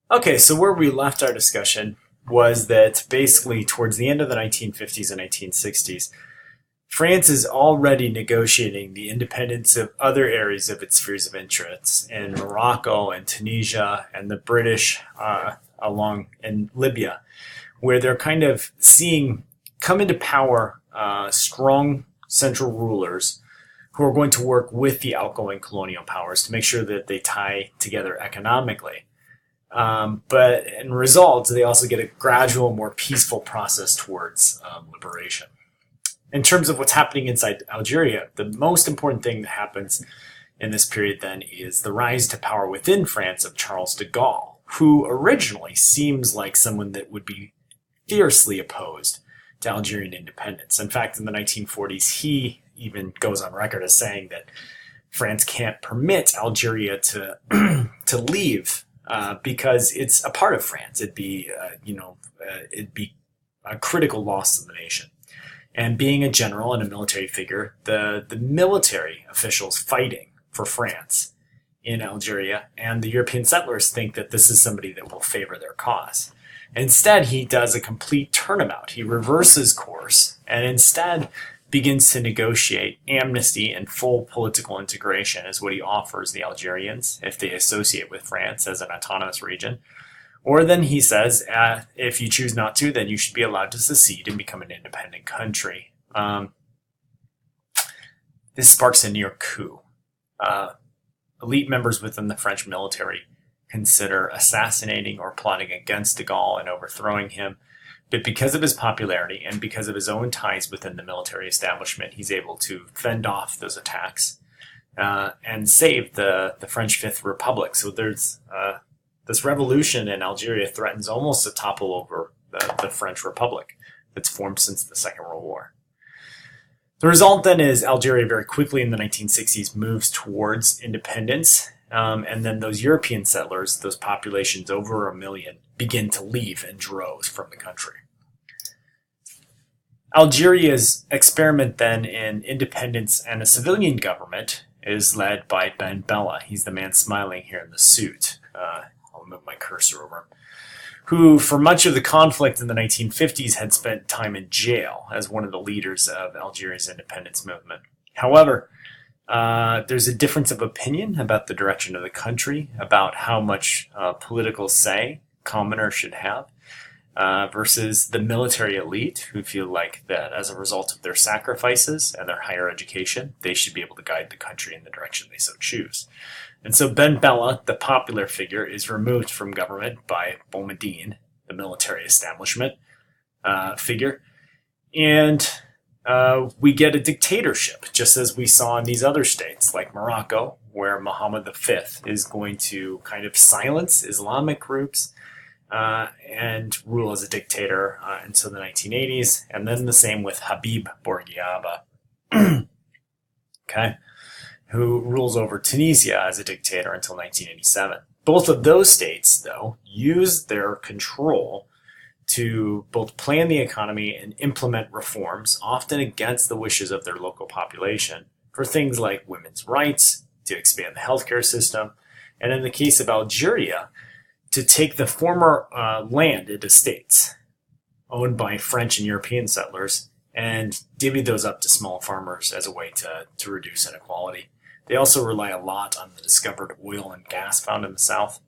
Okay, so where we left our discussion was that basically towards the end of the 1950s and 1960s, France is already negotiating the independence of other areas of its spheres of interest in Morocco and Tunisia and the British along in Libya, where they're kind of seeing come into power strong central rulers who are going to work with the outgoing colonial powers to make sure that they tie together economically. But in result, they also get a gradual, more peaceful process towards liberation. In terms of what's happening inside Algeria, the most important thing that happens in this period then is the rise to power within France of Charles de Gaulle, who originally seems like someone that would be fiercely opposed to Algerian independence. In fact, in the 1940s, he even goes on record as saying that France can't permit Algeria to to leave because it's a part of France. It'd be a critical loss to the nation. And being a general and a military figure, the military officials fighting for France in Algeria and the European settlers think that this is somebody that will favor their cause. Instead, he does a complete turnabout. He reverses course and instead begins to negotiate amnesty and full political integration is what he offers the Algerians if they associate with France as an autonomous region. Or then he says, if you choose not to, then you should be allowed to secede and become an independent country. This sparks a near coup. Elite members within the French military consider assassinating or plotting against de Gaulle and overthrowing him. But because of his popularity and because of his own ties within the military establishment, he's able to fend off those attacks and save the French Fifth Republic. So there's this revolution in Algeria threatens almost to topple over the French Republic that's formed since the Second World War. The result then is Algeria very quickly in the 1960s moves towards independence. And then those European settlers, those populations over 1 million, begin to leave in droves from the country. Algeria's experiment then in independence and a civilian government is led by Ben Bella. He's the man smiling here in the suit. I'll move my cursor over him. Who, for much of the conflict in the 1950s, had spent time in jail as one of the leaders of Algeria's independence movement. However, there's a difference of opinion about the direction of the country, about how much political say commoners should have, versus the military elite who feel like that as a result of their sacrifices and their higher education, they should be able to guide the country in the direction they so choose. And so Ben Bella, the popular figure, is removed from government by Boumediene, the military establishment figure, and we get a dictatorship, just as we saw in these other states, like Morocco, where Mohammed V is going to kind of silence Islamic groups and rule as a dictator until the 1980s, and then the same with Habib Bourguiba, okay, who rules over Tunisia as a dictator until 1987. Both of those states, though, use their control to both plan the economy and implement reforms, often against the wishes of their local population, for things like women's rights, to expand the healthcare system, and in the case of Algeria, to take the former landed estates owned by French and European settlers and divvy those up to small farmers as a way to reduce inequality. They also rely a lot on the discovered oil and gas found in the south.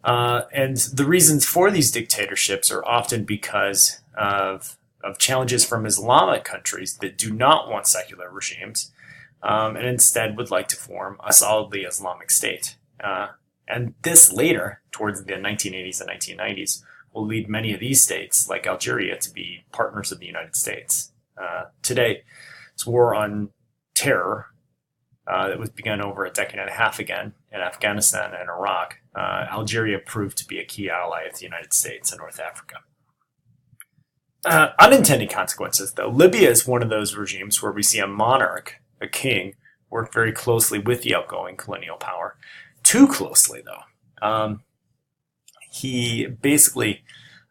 And the reasons for these dictatorships are often because of challenges from Islamic countries that do not want secular regimes and instead would like to form a solidly Islamic state. And this later, towards the 1980s and 1990s, will lead many of these states, like Algeria, to be partners of the United States. Today, this war on terror that was begun over a decade and a half again in Afghanistan and Iraq, Algeria proved to be a key ally of the United States in North Africa. Unintended consequences, though. Libya is one of those regimes where we see a monarch, a king, work very closely with the outgoing colonial power. Too closely, though. He basically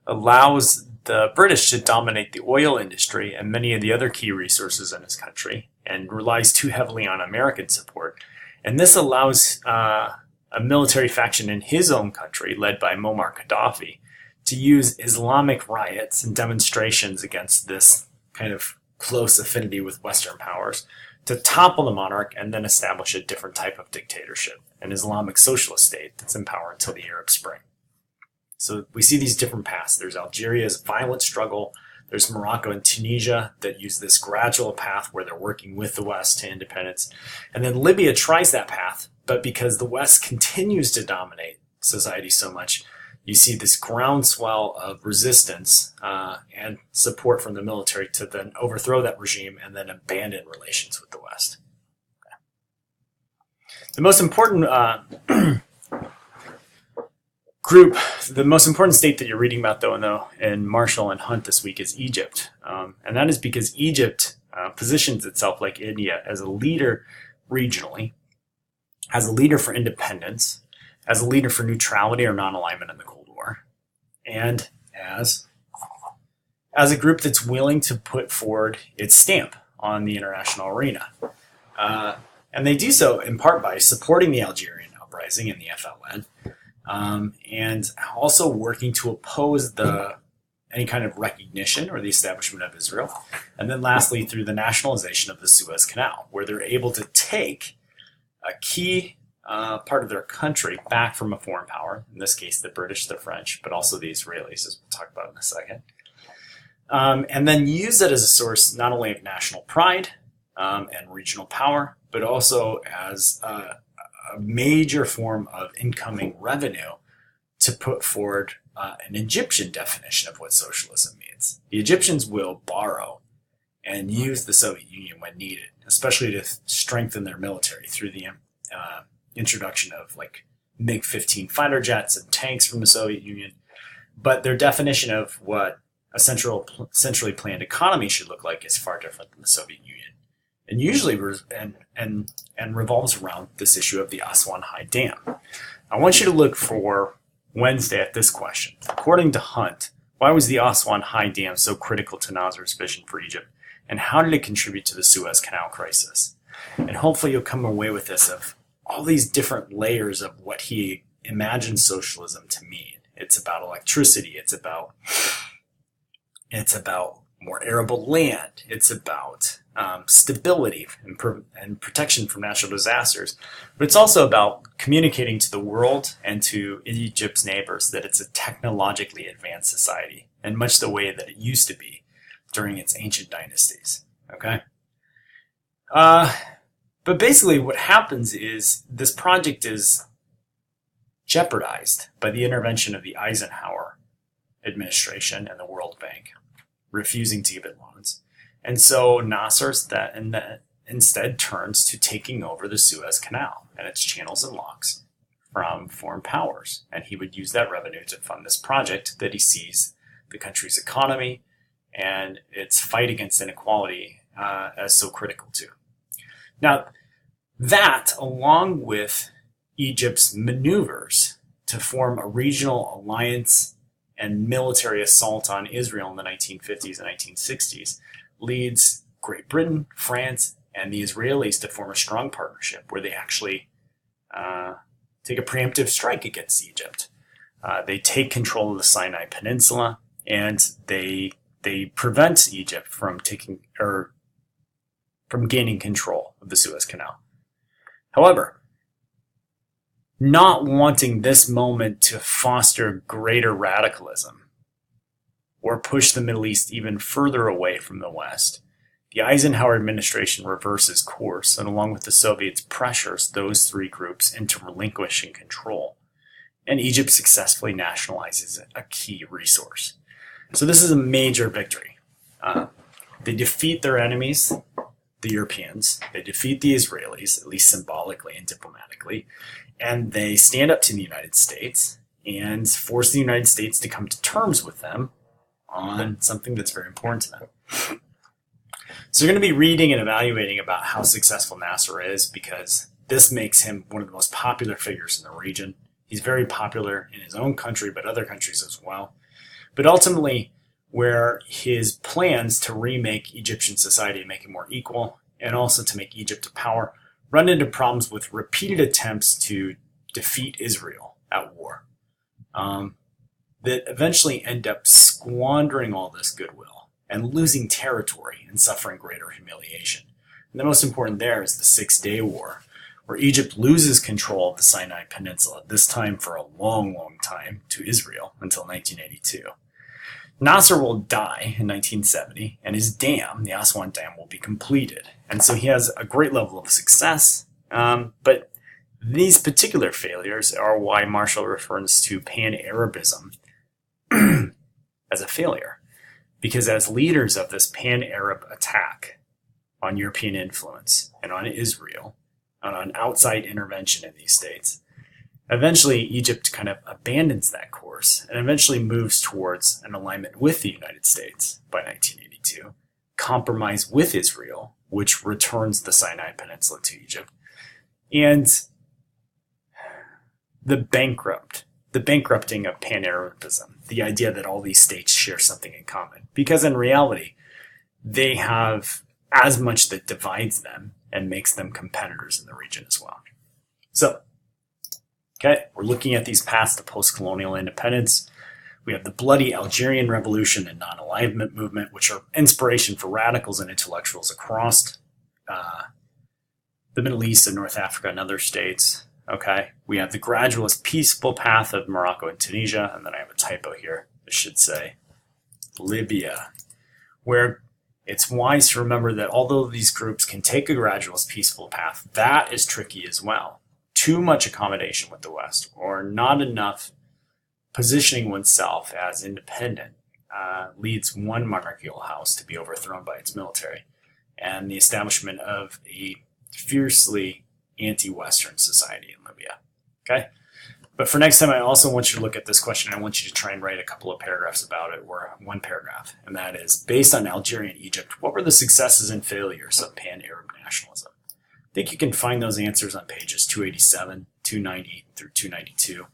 allows the British to dominate the oil industry and many of the other key resources in his country, and relies too heavily on American support. And this allows a military faction in his own country, led by Muammar Gaddafi, to use Islamic riots and demonstrations against this kind of close affinity with Western powers to topple the monarch and then establish a different type of dictatorship, an Islamic socialist state that's in power until the Arab Spring. So we see these different paths. There's Algeria's violent struggle. There's Morocco and Tunisia that use this gradual path where they're working with the West to independence. And then Libya tries that path, but because the West continues to dominate society so much, you see this groundswell of resistance and support from the military to then overthrow that regime and then abandon relations with the West. The most important the most important state that you're reading about, though, in Marshall and Hunt this week is Egypt. And that is because Egypt positions itself, like India, as a leader regionally, as a leader for independence, as a leader for neutrality or non-alignment in the Cold War, and as a group that's willing to put forward its stamp on the international arena. And they do so in part by supporting the Algerian uprising and the FLN, and also working to oppose any kind of recognition or the establishment of Israel. And then lastly, through the nationalization of the Suez Canal, where they're able to take a key part of their country back from a foreign power, in this case the British, the French, but also the Israelis, as we'll talk about in a second, and then use it as a source not only of national pride and regional power, but also as a major form of incoming revenue to put forward an Egyptian definition of what socialism means. The Egyptians will borrow and use the Soviet Union when needed, especially to strengthen their military through the introduction of like MiG-15 fighter jets and tanks from the Soviet Union. But their definition of what a centrally planned economy should look like is far different than the Soviet Union, and usually and revolves around this issue of the Aswan High Dam. I want you to look for Wednesday at this question. According to Hunt, why was the Aswan High Dam so critical to Nasser's vision for Egypt, and how did it contribute to the Suez Canal crisis? And hopefully you'll come away with this of all these different layers of what he imagines socialism to mean. It's about electricity. It's about more arable land. It's about stability and protection from natural disasters. But it's also about communicating to the world and to Egypt's neighbors that it's a technologically advanced society, in much the way that it used to be during its ancient dynasties. Okay? But basically what happens is this project is jeopardized by the intervention of the Eisenhower administration and the World Bank, refusing to give it loans. And so Nasser instead turns to taking over the Suez Canal and its channels and locks from foreign powers. And he would use that revenue to fund this project that he sees the country's economy and its fight against inequality as so critical to. Now, that, along with Egypt's maneuvers to form a regional alliance and military assault on Israel in the 1950s and 1960s, leads Great Britain, France, and the Israelis to form a strong partnership where they actually take a preemptive strike against Egypt. They take control of the Sinai Peninsula, and they prevent Egypt from gaining control of the Suez Canal. However, not wanting this moment to foster greater radicalism or push the Middle East even further away from the West, the Eisenhower administration reverses course and, along with the Soviets, pressures those three groups into relinquishing control. And Egypt successfully nationalizes a key resource. So this is a major victory. They defeat their enemies, the Europeans. They defeat the Israelis, at least symbolically and diplomatically. And they stand up to the United States and force the United States to come to terms with them on something that's very important to them. So you're going to be reading and evaluating about how successful Nasser is, because this makes him one of the most popular figures in the region. He's very popular in his own country, but other countries as well. But ultimately, where his plans to remake Egyptian society and make it more equal, and also to make Egypt a power, run into problems with repeated attempts to defeat Israel at war, that eventually end up squandering all this goodwill and losing territory and suffering greater humiliation. And the most important there is the 6-Day War, where Egypt loses control of the Sinai Peninsula, this time for a long, long time, to Israel until 1982. Nasser will die in 1970, and his dam, the Aswan Dam, will be completed. And so he has a great level of success, but these particular failures are why Marshall refers to Pan-Arabism as a failure. Because as leaders of this Pan-Arab attack on European influence and on Israel, and on outside intervention in these states, eventually Egypt kind of abandons that course and eventually moves towards an alignment with the United States by 1982, compromise with Israel, which returns the Sinai Peninsula to Egypt, and the bankrupting of Pan-Arabism, the idea that all these states share something in common. Because in reality, they have as much that divides them and makes them competitors in the region as well. So, okay, we're looking at these paths to post-colonial independence. We have the bloody Algerian Revolution and non-alignment movement, which are inspiration for radicals and intellectuals across the Middle East and North Africa and other states. Okay, we have the gradualist peaceful path of Morocco and Tunisia, and then I have a typo here. It should say Libya, where it's wise to remember that although these groups can take a gradualist peaceful path, that is tricky as well. Too much accommodation with the West, or not enough positioning oneself as independent, leads one monarchical house to be overthrown by its military, and the establishment of a fiercely anti-Western society in Libya. Okay? But for next time, I also want you to look at this question. I want you to try and write a couple of paragraphs about it, or one paragraph. And that is, based on Algeria and Egypt, what were the successes and failures of Pan-Arab nationalism? I think you can find those answers on pages 287, 290 through 292.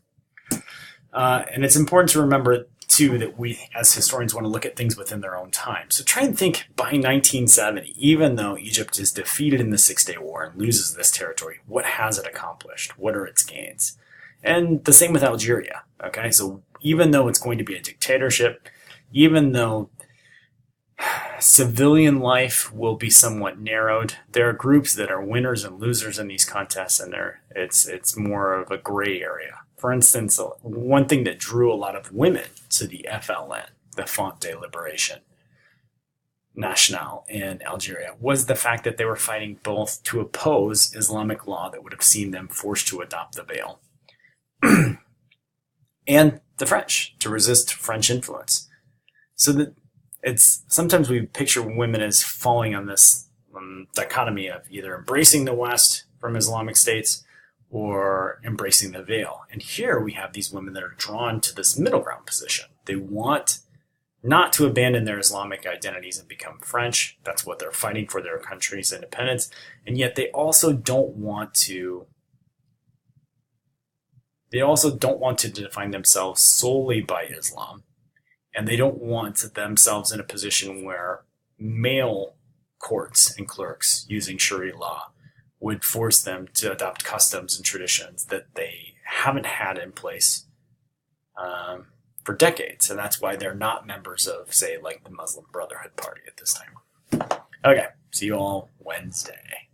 And it's important to remember, too, that we, as historians, want to look at things within their own time. So try and think by 1970, even though Egypt is defeated in the 6-Day War and loses this territory, what has it accomplished? What are its gains? And the same with Algeria, okay? So even though it's going to be a dictatorship, even though civilian life will be somewhat narrowed, there are groups that are winners and losers in these contests, and it's more of a gray area. For instance, one thing that drew a lot of women to the FLN, the Front de Liberation Nationale in Algeria, was the fact that they were fighting both to oppose Islamic law that would have seen them forced to adopt the veil, and the French, to resist French influence. So that it's sometimes we picture women as falling on this dichotomy of either embracing the West from Islamic states or embracing the veil. And here we have these women that are drawn to this middle ground position. They want not to abandon their Islamic identities and become French. That's what they're fighting for, their country's independence. And yet they also don't want to define themselves solely by Islam. And they don't want themselves in a position where male courts and clerks using Sharia law would force them to adopt customs and traditions that they haven't had in place for decades. And that's why they're not members of, say, like the Muslim Brotherhood Party at this time. Okay, see you all Wednesday.